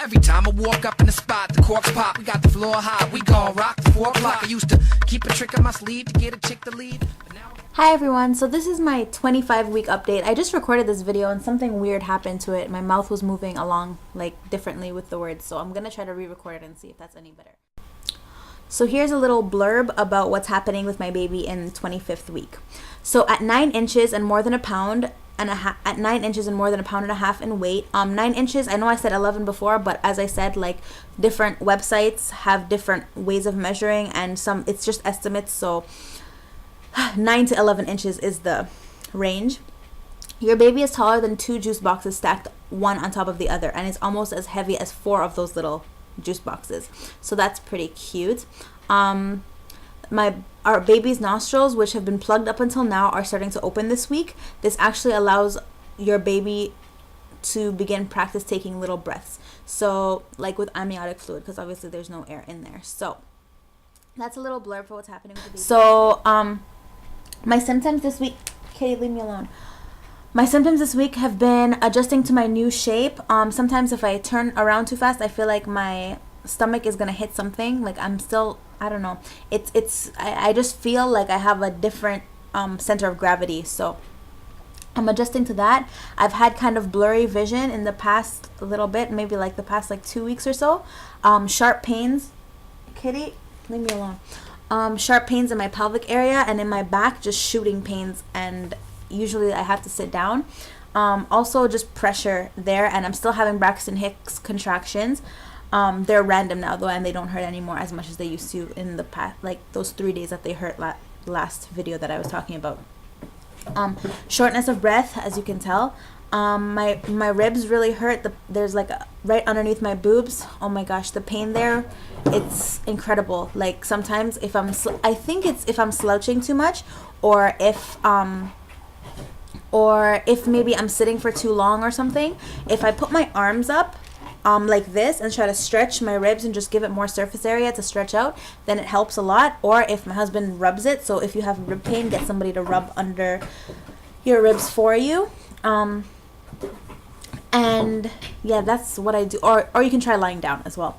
Every time I walk up in the spot, the corks pop. We got the floor hot. We gon' rock the 4 o'clock. I used to keep a trick on my sleeve to get a chick to leave. But now... Hi everyone, so this is my 25-week update. I just recorded this video and something weird happened to it. My mouth was moving along like differently with the words, so I'm gonna try to re-record it and see if that's any better. So here's a little blurb about what's happening with my baby in the 25th week. So at 9 inches and more than a pound and a half, at 9 inches and more than a pound and a half in weight, 9 inches, I know I said 11 before, but as I said, like different websites have different ways of measuring and some, it's just estimates, so 9 to 11 inches is the range. Your baby is taller than 2 juice boxes stacked one on top of the other, and it's almost as heavy as 4 of those little juice boxes, so that's pretty cute. Our baby's nostrils, which have been plugged up until now, are starting to open this week. This actually allows your baby to begin practice taking little breaths, so like with amniotic fluid, because obviously there's no air in there. So that's a little blurb for what's happening with the baby. So my symptoms this week, Katie, leave me alone. My symptoms this week have been adjusting to my new shape. Sometimes if I turn around too fast, I feel like my stomach is gonna hit something. Like I'm still, I don't know. I just feel like I have a different center of gravity. So I'm adjusting to that. I've had kind of blurry vision in the past little bit, maybe like the past like 2 weeks or so. Sharp pains. Kitty, leave me alone. Sharp pains in my pelvic area and in my back, just shooting pains, and usually I have to sit down. Also just pressure there, and I'm still having Braxton Hicks contractions. They're random now though, and they don't hurt anymore as much as they used to in the past, like those 3 days that they hurt last video that I was talking about. Shortness of breath, as you can tell. My ribs really hurt. There's like right underneath my boobs. Oh my gosh, the pain there, it's incredible. Like sometimes if I think it's if I'm slouching too much, or if maybe I'm sitting for too long or something. If I put my arms up like this and try to stretch my ribs and just give it more surface area to stretch out, then it helps a lot. Or if my husband rubs it, so if you have rib pain, get somebody to rub under your ribs for you. And yeah, that's what I do. Or you can try lying down as well.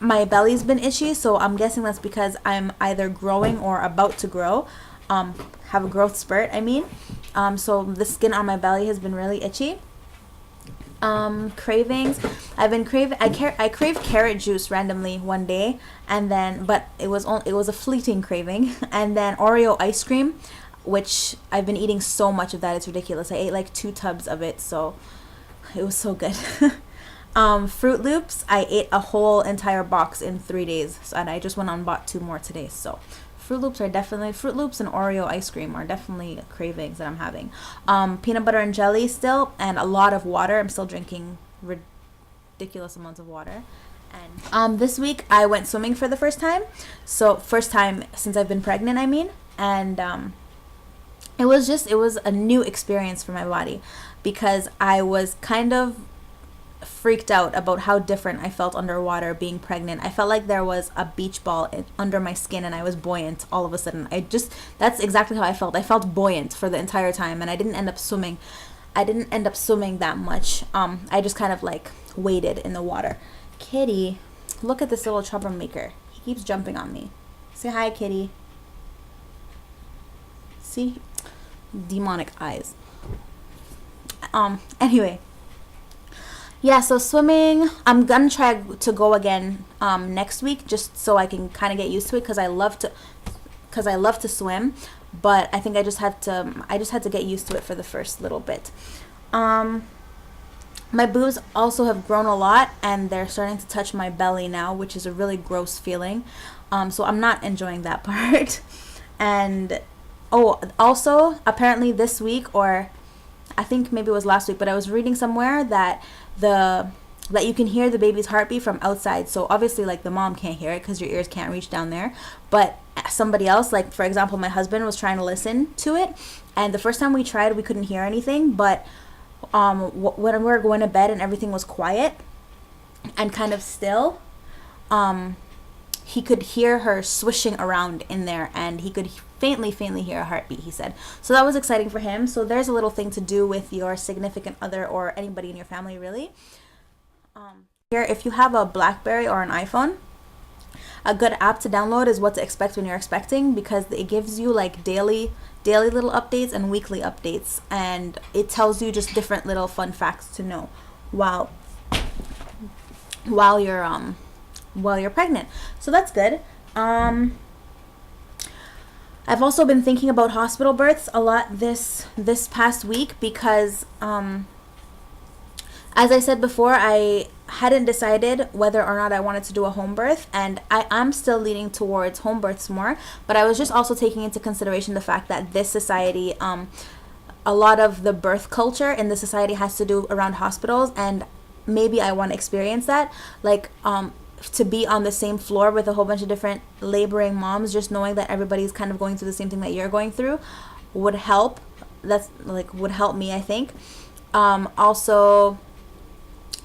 My belly's been itchy, so I'm guessing that's because I'm either growing or about to grow. Have a growth spurt, I mean. So the skin on my belly has been really itchy. Cravings, I've been craving, I craved carrot juice randomly one day, and then, but it was a fleeting craving. And then Oreo ice cream, which I've been eating so much of that, it's ridiculous. I ate like 2 tubs of it, so it was so good. Fruit Loops, I ate a whole entire box in 3 days, and I just went on and bought 2 more today. So Fruit Loops and Oreo ice cream are definitely cravings that I'm having. Peanut butter and jelly still, and a lot of water. I'm still drinking ridiculous amounts of water. And this week I went swimming for the first time. So first time since I've been pregnant, I mean. And it was a new experience for my body, because I was kind of freaked out about how different I felt underwater being pregnant. I felt like there was a beach ball under my skin and I was buoyant all of a sudden. That's exactly how I felt. I felt buoyant for the entire time, and I didn't end up swimming. That much. I just kind of like waded in the water. Kitty, look at this little troublemaker. He keeps jumping on me. Say hi, Kitty. See? Demonic eyes. Anyway. Yeah, so swimming, I'm gonna try to go again next week, just so I can kind of get used to it, because I love to swim, but I think I just had to get used to it for the first little bit. My boobs also have grown a lot, and they're starting to touch my belly now, which is a really gross feeling. So I'm not enjoying that part. And also apparently this week, or I think maybe it was last week, but I was reading somewhere that you can hear the baby's heartbeat from outside. So obviously, like, the mom can't hear it because your ears can't reach down there, but somebody else, like for example my husband, was trying to listen to it, and the first time we tried, we couldn't hear anything. But when we were going to bed and everything was quiet and kind of still, he could hear her swishing around in there, and he could faintly hear a heartbeat, he said. So that was exciting for him. So there's a little thing to do with your significant other or anybody in your family, really. Here, if you have a BlackBerry or an iPhone, a good app to download is What to Expect When You're Expecting, because it gives you like daily little updates and weekly updates, and it tells you just different little fun facts to know while you're pregnant. So that's good. I've also been thinking about hospital births a lot this past week because as I said before, I hadn't decided whether or not I wanted to do a home birth, and I'm still leaning towards home births more, but I was just also taking into consideration the fact that this society, a lot of the birth culture in the society has to do around hospitals, and maybe I want to experience that, like to be on the same floor with a whole bunch of different laboring moms, just knowing that everybody's kind of going through the same thing that you're going through would help. Would help me, I think. Also,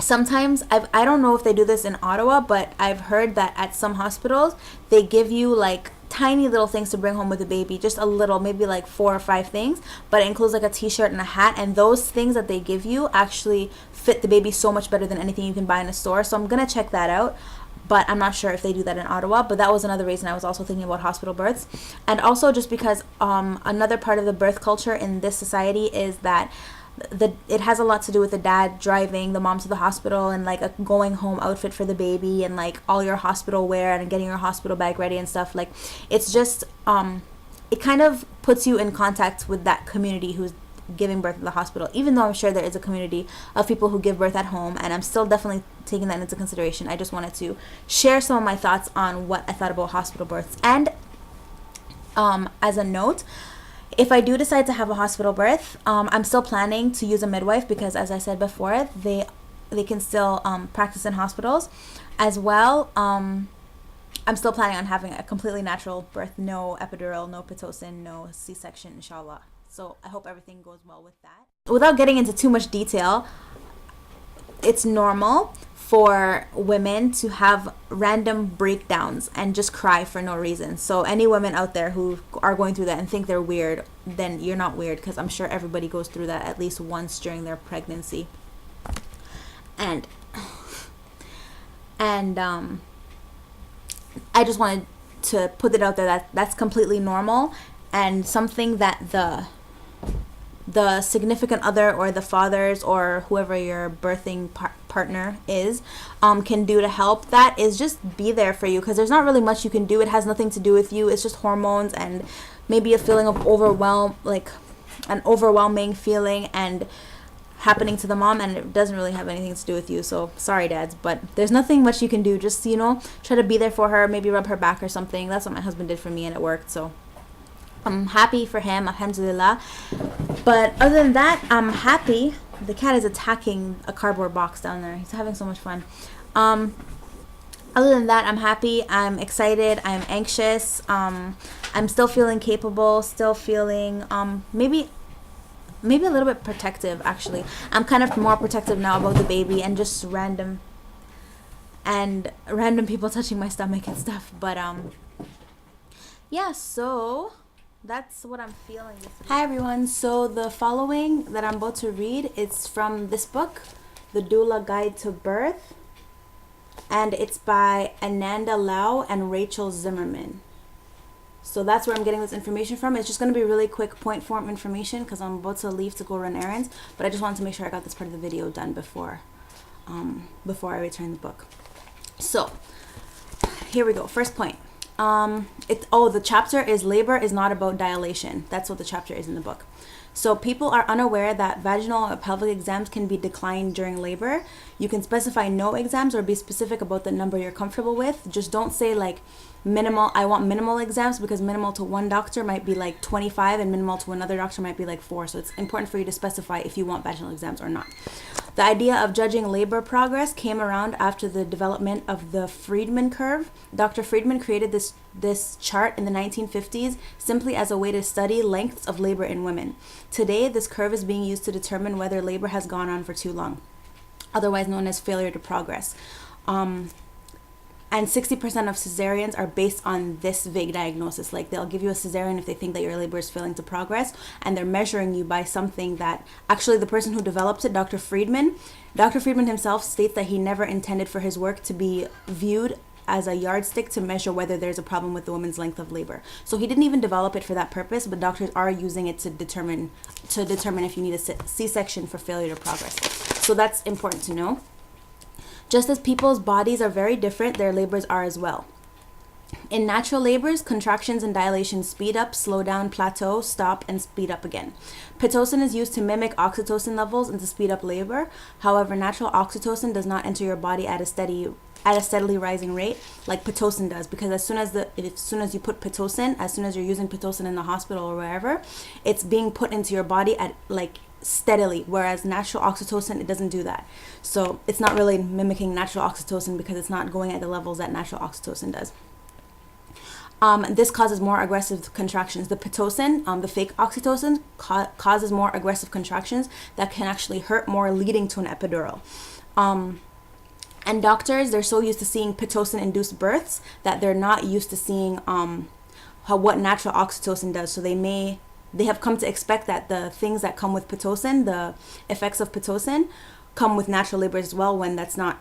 sometimes I don't know if they do this in Ottawa, but I've heard that at some hospitals they give you like tiny little things to bring home with the baby, just a little, maybe like 4 or 5 things, but it includes like a t-shirt and a hat, and those things that they give you actually fit the baby so much better than anything you can buy in a store. So I'm gonna check that out, but I'm not sure if they do that in Ottawa. But that was another reason I was also thinking about hospital births. And also just because another part of the birth culture in this society is that it has a lot to do with the dad driving the mom to the hospital, and like a going home outfit for the baby, and like all your hospital wear and getting your hospital bag ready and stuff. Like it's just it kind of puts you in contact with that community who's giving birth at the hospital, even though I'm sure there is a community of people who give birth at home, and I'm still definitely taking that into consideration. I just wanted to share some of my thoughts on what I thought about hospital births. And as a note, if I do decide to have a hospital birth, I'm still planning to use a midwife, because as I said before, they can still practice in hospitals as well. I'm still planning on having a completely natural birth, no epidural, no Pitocin, no C-section, inshallah. So I hope everything goes well with that. Without getting into too much detail, it's normal for women to have random breakdowns and just cry for no reason. So any women out there who are going through that and think they're weird, then you're not weird, because I'm sure everybody goes through that at least once during their pregnancy. And I just wanted to put it out there that that's completely normal, and something that the significant other or the fathers or whoever your birthing partner is can do to help. That is just be there for you, because there's not really much you can do. It has nothing to do with you. It's just hormones and maybe a feeling of overwhelm, like an overwhelming feeling and happening to the mom, and it doesn't really have anything to do with you. So sorry, dads, but there's nothing much you can do. Just, try to be there for her, maybe rub her back or something. That's what my husband did for me, and it worked. So I'm happy for him, alhamdulillah. But other than that, I'm happy. The cat is attacking a cardboard box down there. He's having so much fun. Other than that, I'm happy. I'm excited. I'm anxious. I'm still feeling capable. Still feeling maybe a little bit protective, actually. I'm kind of more protective now about the baby and just random people touching my stomach and stuff. But yeah, so that's what I'm feeling this week. Hi everyone. So the following that I'm about to read, it's from this book, The Doula Guide to Birth, and it's by Ananda Lau and Rachel Zimmerman. So that's where I'm getting this information from. It's just going to be really quick point form information, because I'm about to leave to go run errands, but I just wanted to make sure I got this part of the video done before I return the book. So here we go. First point. The chapter is labor is not about dilation. That's what the chapter is in the book. So people are unaware that vaginal or pelvic exams can be declined during labor. You can specify no exams or be specific about the number you're comfortable with. Just don't say like minimal, I want minimal exams, because minimal to one doctor might be like 25 and minimal to another doctor might be like 4. So it's important for you to specify if you want vaginal exams or not. The idea of judging labor progress came around after the development of the Friedman curve. Dr. Friedman created this chart in the 1950s simply as a way to study lengths of labor in women. Today, this curve is being used to determine whether labor has gone on for too long, otherwise known as failure to progress. And 60% of cesareans are based on this vague diagnosis. Like they'll give you a cesarean if they think that your labor is failing to progress, and they're measuring you by something that actually the person who developed it, Dr. Friedman himself states that he never intended for his work to be viewed as a yardstick to measure whether there's a problem with the woman's length of labor. So he didn't even develop it for that purpose, but doctors are using it to determine if you need a C-section for failure to progress. So that's important to know. Just as people's bodies are very different, their labors are as well. In natural labors, contractions and dilations speed up, slow down, plateau, stop, and speed up again. Pitocin is used to mimic oxytocin levels and to speed up labor. However, natural oxytocin does not enter your body at a steadily rising rate like Pitocin does, because as soon as you put Pitocin, as soon as you're using Pitocin in the hospital or wherever, it's being put into your body at like steadily, whereas natural oxytocin, it doesn't do that. So it's not really mimicking natural oxytocin because it's not going at the levels that natural oxytocin does. This causes more aggressive contractions. The Pitocin, the fake oxytocin, causes more aggressive contractions that can actually hurt more, leading to an epidural. And doctors, they're so used to seeing Pitocin-induced births that they're not used to seeing what natural oxytocin does. So they have come to expect that the things that come with Pitocin, the effects of Pitocin, come with natural labor as well, when it's not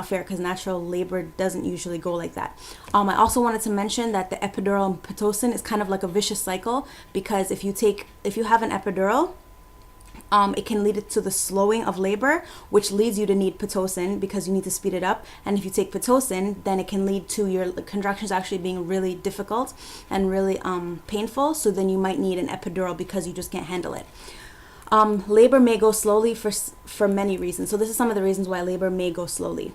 fair, because natural labor doesn't usually go like that. I also wanted to mention that the epidural and Pitocin is kind of like a vicious cycle, because if you have an epidural, it can lead to the slowing of labor, which leads you to need Pitocin because you need to speed it up. And if you take Pitocin, then it can lead to your contractions actually being really difficult and really painful. So then you might need an epidural because you just can't handle it. Labor may go slowly for many reasons. So this is some of the reasons why labor may go slowly.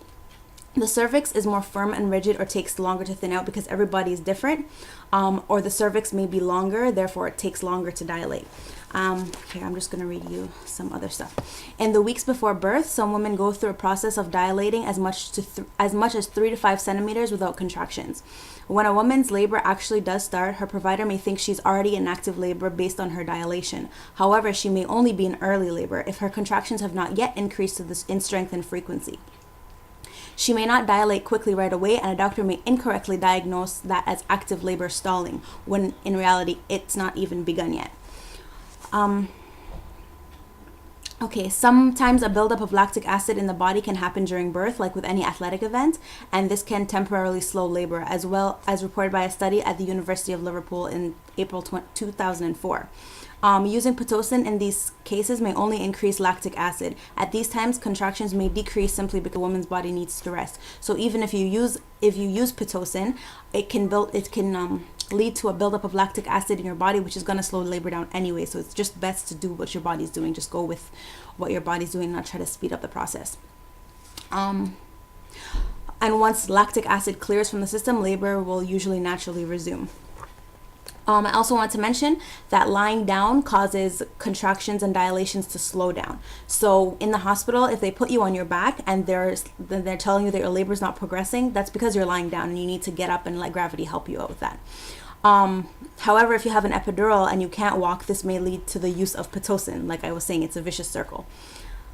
The cervix is more firm and rigid or takes longer to thin out because everybody is different. Or the cervix may be longer, therefore it takes longer to dilate. Here, I'm just going to read you some other stuff. In the weeks before birth, some women go through a process of dilating as much as 3 to 5 centimeters without contractions. When a woman's labor actually does start, her provider may think she's already in active labor based on her dilation. However, she may only be in early labor if her contractions have not yet increased in strength and frequency. She may not dilate quickly right away, and a doctor may incorrectly diagnose that as active labor stalling, when in reality it's not even begun yet. Sometimes a buildup of lactic acid in the body can happen during birth, like with any athletic event, and this can temporarily slow labor, as well as reported by a study at the University of Liverpool in April 2004. Using Pitocin in these cases may only increase lactic acid. At these times, contractions may decrease simply because the woman's body needs to rest. So even if you use Pitocin, it can lead to a buildup of lactic acid in your body, which is going to slow labor down anyway. So it's just best to do what your body's doing. Just go with what your body's doing, not try to speed up the process. And once lactic acid clears from the system, labor will usually naturally resume. I also want to mention that lying down causes contractions and dilations to slow down. So in the hospital, if they put you on your back and they're telling you that your labor is not progressing, that's because you're lying down and you need to get up and let gravity help you out with that. However, if you have an epidural and you can't walk, this may lead to the use of Pitocin. Like I was saying, it's a vicious circle.